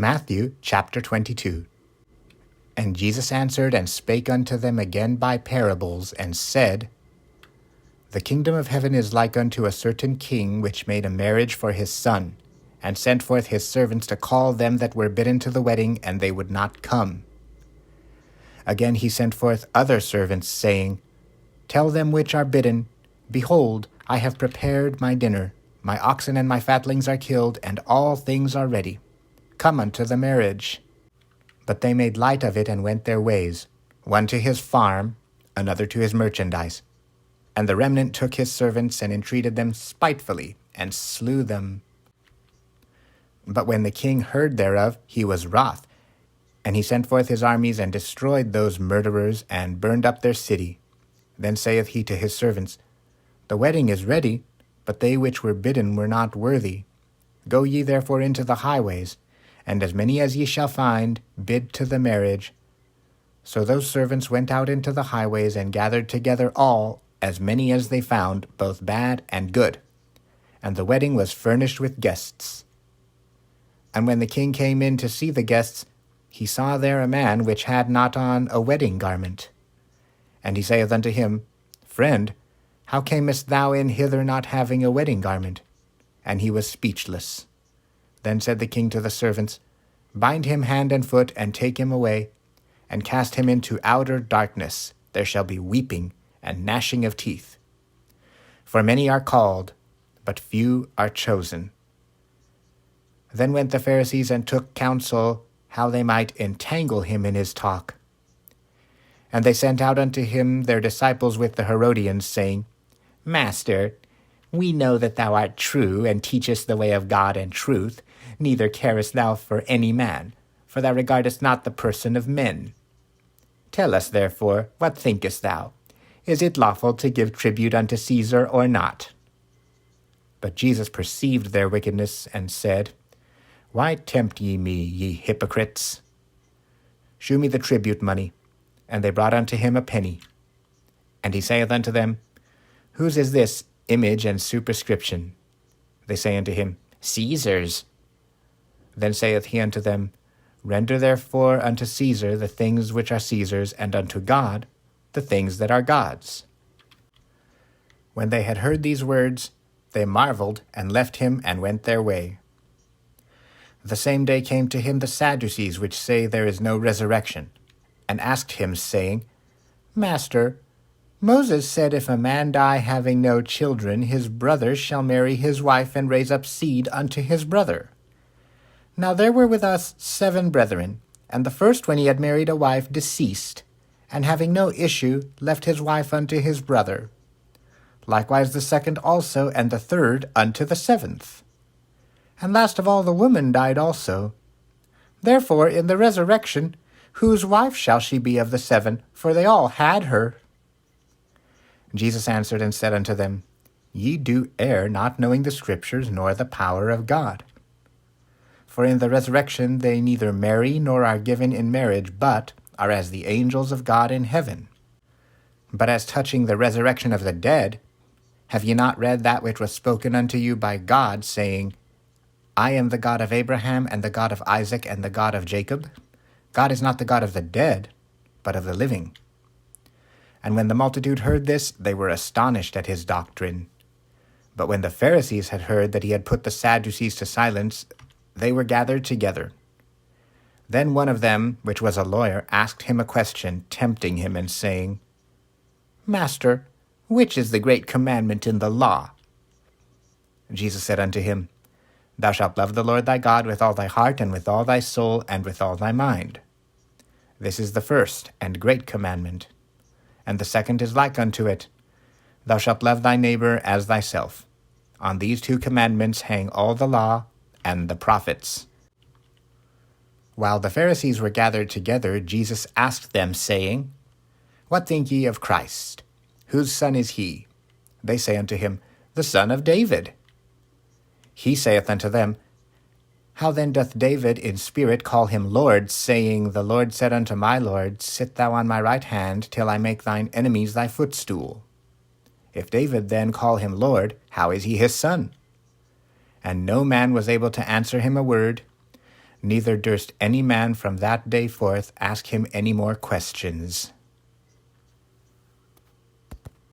Matthew chapter 22. And Jesus answered and spake unto them again by parables, and said, The kingdom of heaven is like unto a certain king, which made a marriage for his son, and sent forth his servants to call them that were bidden to the wedding, and they would not come. Again he sent forth other servants, saying, Tell them which are bidden, Behold, I have prepared my dinner. My oxen and my fatlings are killed, and all things are ready. Come unto the marriage. But they made light of it, and went their ways, one to his farm, another to his merchandise. And the remnant took his servants, and entreated them spitefully, and slew them. But when the king heard thereof, he was wroth, and he sent forth his armies, and destroyed those murderers, and burned up their city. Then saith he to his servants, The wedding is ready, but they which were bidden were not worthy. Go ye therefore into the highways, and as many as ye shall find, bid to the marriage. So those servants went out into the highways, and gathered together all, as many as they found, both bad and good. And the wedding was furnished with guests. And when the king came in to see the guests, he saw there a man which had not on a wedding garment. And he saith unto him, Friend, how camest thou in hither not having a wedding garment? And he was speechless. Then said the king to the servants, Bind him hand and foot, and take him away, and cast him into outer darkness. There shall be weeping and gnashing of teeth. For many are called, but few are chosen. Then went the Pharisees and took counsel how they might entangle him in his talk. And they sent out unto him their disciples with the Herodians, saying, Master, we know that thou art true, and teachest the way of God and truth, neither carest thou for any man, for thou regardest not the person of men. Tell us therefore, what thinkest thou? Is it lawful to give tribute unto Caesar or not? But Jesus perceived their wickedness, and said, Why tempt ye me, ye hypocrites? Shew me the tribute money. And they brought unto him a penny. And he saith unto them, Whose is this image and superscription? They say unto him, Caesar's. Then saith he unto them, Render therefore unto Caesar the things which are Caesar's, and unto God the things that are God's. When they had heard these words, they marveled, and left him, and went their way. The same day came to him the Sadducees, which say there is no resurrection, and asked him, saying, Master, Moses said, If a man die having no children, his brother shall marry his wife, and raise up seed unto his brother. Now there were with us 7 brethren, and the first, when he had married a wife, deceased, and having no issue, left his wife unto his brother. Likewise the second also, and the third unto the 7th. And last of all the woman died also. Therefore in the resurrection, whose wife shall she be of the 7? For they all had her. Jesus answered and said unto them, Ye do err, not knowing the Scriptures, nor the power of God. For in the resurrection they neither marry, nor are given in marriage, but are as the angels of God in heaven. But as touching the resurrection of the dead, have ye not read that which was spoken unto you by God, saying, I am the God of Abraham, and the God of Isaac, and the God of Jacob? God is not the God of the dead, but of the living. And when the multitude heard this, they were astonished at his doctrine. But when the Pharisees had heard that he had put the Sadducees to silence, they were gathered together. Then one of them, which was a lawyer, asked him a question, tempting him, and saying, Master, which is the great commandment in the law? Jesus said unto him, Thou shalt love the Lord thy God with all thy heart, and with all thy soul, and with all thy mind. This is the first and great commandment. And the second is like unto it, Thou shalt love thy neighbor as thyself. On these 2 commandments hang all the law and the prophets. While the Pharisees were gathered together, Jesus asked them, saying, What think ye of Christ? Whose son is he? They say unto him, The son of David. He saith unto them, How then doth David in spirit call him Lord, saying, The Lord said unto my Lord, Sit thou on my right hand, till I make thine enemies thy footstool? If David then call him Lord, how is he his son? And no man was able to answer him a word. neither durst any man from that day forth ask him any more questions.